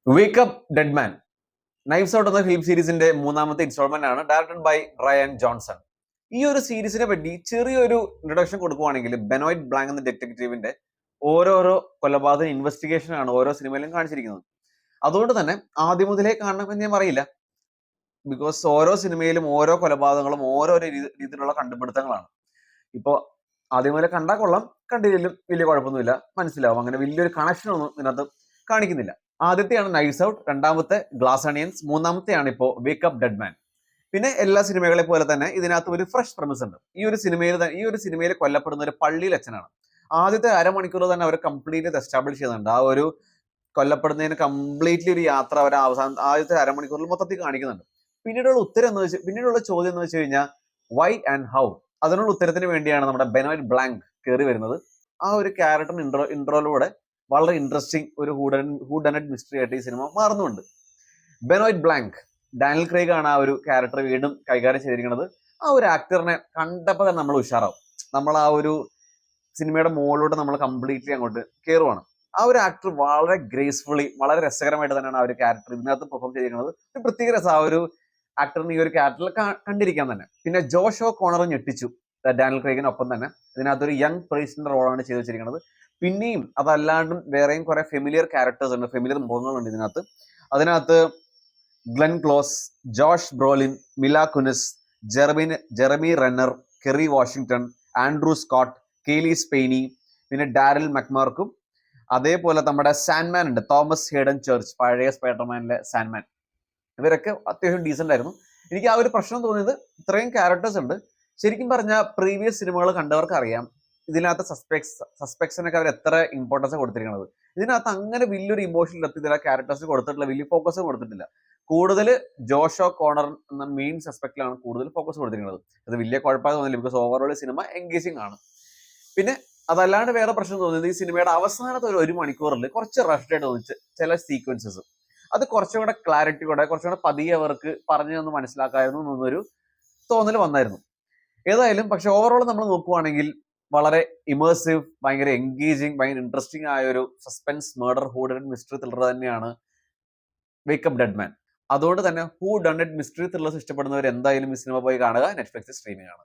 Wake up dead മാൻ knives out എന്ന film സീരീസിന്റെ മൂന്നാമത്തെ ഇൻസ്റ്റാൾമെന്റ് ആണ്, ഡയറക്ടഡ് ബൈ റയൻ ജോൺസൺ. ഈ ഒരു സീരീസിനെ പറ്റി ചെറിയൊരു ഇൻട്രൊഡക്ഷൻ കൊടുക്കുവാണെങ്കിൽ, ബെനോയിറ്റ് ബ്ലാങ്ക് എന്ന ഡിറ്റക്റ്റീവിന്റെ ഓരോരോ കൊലപാതക ഇൻവെസ്റ്റിഗേഷൻ ആണ് ഓരോ സിനിമയിലും കാണിച്ചിരിക്കുന്നത്. അതുകൊണ്ട് തന്നെ ആദ്യം മുതലേ കാണണമെന്ന് ഞാൻ പറയില്ല, ബിക്കോസ് ഓരോ സിനിമയിലും ഓരോ കൊലപാതകങ്ങളും ഓരോരോ രീതിയിലുള്ള കണ്ടുപിടുത്തങ്ങളാണ്. ഇപ്പോ ആദ്യം മുതലേ കണ്ടാൽ കൊള്ളാം, കണ്ടില്ലെങ്കിലും വലിയ കുഴപ്പമൊന്നുമില്ല, മനസ്സിലാവും. അങ്ങനെ വലിയൊരു കണക്ഷൻ ഒന്നും ഇതിനകത്ത് കാണിക്കുന്നില്ല. ആദ്യത്തെയാണ് നൈറ്റ്സ് ഔട്ട്, രണ്ടാമത്തെ ഗ്ലാസ് അണിയൻസ്, മൂന്നാമത്തെയാണ് ഇപ്പോൾ വേക്ക് അപ്പ് ഡെഡ് മാൻ. പിന്നെ എല്ലാ സിനിമകളെ പോലെ തന്നെ ഇതിനകത്ത് ഒരു ഫ്രഷ് പ്രമിസ് ഉണ്ട്. ഈ ഒരു സിനിമയിൽ കൊല്ലപ്പെടുന്ന ഒരു പള്ളിയിൽ അച്ഛനാണ്. ആദ്യത്തെ അരമണിക്കൂർ തന്നെ അവർ കംപ്ലീറ്റ്ലി എസ്റ്റാബ്ലിഷ് ചെയ്യുന്നുണ്ട്. ആ ഒരു കൊല്ലപ്പെടുന്നതിന് കംപ്ലീറ്റ്ലി ഒരു യാത്ര അവർ ആദ്യത്തെ അരമണിക്കൂറിൽ മൊത്തത്തിൽ കാണിക്കുന്നുണ്ട്. പിന്നീടുള്ള ചോദ്യം എന്ന് വെച്ച് കഴിഞ്ഞാൽ വൈ ആൻഡ് ഹൗ. അതിനുള്ള ഉത്തരത്തിന് വേണ്ടിയാണ് നമ്മുടെ ബെനോയിറ്റ് ബ്ലാങ്ക് കയറി വരുന്നത്. ആ ഒരു ക്യാരക്ടറിന് ഇൻട്രോയിലൂടെ വളരെ ഇൻട്രസ്റ്റിംഗ് ഒരു ഹൂഡനറ്റ് മിസ്റ്ററി ആയിട്ട് ഈ സിനിമ മാറുന്നുണ്ട്. ബെനോയിറ്റ് ബ്ലാങ്ക്, ഡാനിയൽ ക്രൈഗ് ആണ് ആ ഒരു ക്യാരക്ടർ വീണ്ടും കൈകാര്യം ചെയ്തിരിക്കുന്നത്. ആ ഒരു ആക്ടറിനെ കണ്ടപ്പോൾ തന്നെ നമ്മൾ ഉഷാറാവും. നമ്മൾ ആ ഒരു സിനിമയുടെ മുകളിലൂടെ നമ്മൾ കംപ്ലീറ്റ്ലി അങ്ങോട്ട് കയറുവാണ്. ആ ഒരു ആക്ടർ വളരെ ഗ്രേസ്ഫുള്ളി, വളരെ രസകരമായിട്ട് തന്നെയാണ് ആ ഒരു ക്യാരക്ടർ ഇതിനകത്ത് പെർഫോം ചെയ്തിരിക്കുന്നത്. ഒരു പ്രത്യേക രസം ആ ഒരു ആക്ടറിന് ഈ ഒരു ക്യാരക്ടറിൽ കണ്ടിരിക്കാൻ തന്നെ. പിന്നെ ജോഷോ കോണറും ഞെട്ടിച്ചു ഡാനിയൽ ക്രൈഗിനൊപ്പം തന്നെ. ഇതിനകത്തൊരു യങ് പ്രീസ്റ്റിന്റെ റോളാണ് ചെയ്തു വെച്ചിരിക്കുന്നത്. പിന്നെയും അതല്ലാണ്ടും വേറെയും കുറെ ഫെമിലിയർ ക്യാരക്ടേഴ്സ് ഉണ്ട്, ഫെമിലിയർ മുഖങ്ങളുണ്ട് ഇതിനകത്ത്. അതിനകത്ത് ഗ്ലെൻ ക്ലോസ്, ജോഷ് ബ്രോലിൻ, മില കുനിസ്, ജെറമി റെന്നർ, കെറി വാഷിംഗ്ടൺ, ആൻഡ്രൂ സ്കോട്ട്, കെയ്ലി സ്പെയിനി, പിന്നെ ഡാരൽ മക്മാർക്കും, അതേപോലെ നമ്മുടെ സാൻമാൻ ഉണ്ട്, തോമസ് ഹേഡൻ ചർച്ച്, പഴയ സ്പൈഡർമാനിലെ സാൻമാൻ. ഇവരൊക്കെ അത്യാവശ്യം ഡീസന്റ് ആയിരുന്നു. എനിക്ക് ആ ഒരു പ്രശ്നം തോന്നിയത്, ഇത്രയും ക്യാരക്ടേഴ്സ് ഉണ്ട്. ശരിക്കും പറഞ്ഞാൽ പ്രീവിയസ് സിനിമകൾ കണ്ടവർക്ക് അറിയാം ഇതിനകത്ത് സസ്പെക്ട്സിനൊക്കെ അവർ എത്ര ഇമ്പോർട്ടൻസ് കൊടുത്തിരിക്കുന്നത്. ഇതിനകത്ത് അങ്ങനെ വലിയൊരു ഇമോഷണൽ ഡെപ്ത് ഇതിലെ ക്യാരക്ടേഴ്സ് കൊടുത്തിട്ടില്ല, വലിയ ഫോക്കസ് കൊടുത്തിട്ടില്ല. കൂടുതൽ ജോഷോ കോണർ എന്ന മെയിൻ സസ്പെക്റ്റിലാണ് കൂടുതൽ ഫോക്കസ് കൊടുത്തിരിക്കുന്നത്. അത് വലിയ കുഴപ്പമായി തോന്നില്ല, ബിക്കോസ് ഓവറോൾ സിനിമ എൻഗേജിങ് ആണ്. പിന്നെ അതല്ലാണ്ട് വേറെ പ്രശ്നം തോന്നിയത്, ഈ സിനിമയുടെ അവസാനത്തെ ഒരു മണിക്കൂറിൽ കുറച്ച് റഷ്ഡ് ആയിട്ട് തോന്നിച്ച് ചില സീക്വൻസസ്. അത് കുറച്ചും കൂടെ ക്ലാരിറ്റിയോടെ കുറച്ചും കൂടെ പതിയെ അവർക്ക് പറഞ്ഞു തന്ന് മനസ്സിലാക്കായിരുന്നു എന്നൊരു തോന്നൽ വന്നായിരുന്നു. ഏതായാലും പക്ഷെ ഓവറോൾ നമ്മൾ നോക്കുവാണെങ്കിൽ വളരെ ഇമേഴ്സീവ്, ഭയങ്കര എൻഗേജിങ്, ഭയങ്കര ഇൻട്രസ്റ്റിംഗ് ആയ ഒരു suspense murder whodunit mystery thriller തന്നെയാണ് വേക്ക് അപ്പ് ഡെഡ് മാൻ. അതുകൊണ്ട് തന്നെ whodunit mystery thrillers ഇഷ്ടപ്പെടുന്നവർ എന്തായാലും ഈ സിനിമ പോയി കാണുക. നെറ്റ്ഫ്ലിക്സിൽ സ്ട്രീമിംഗ് ആണ്.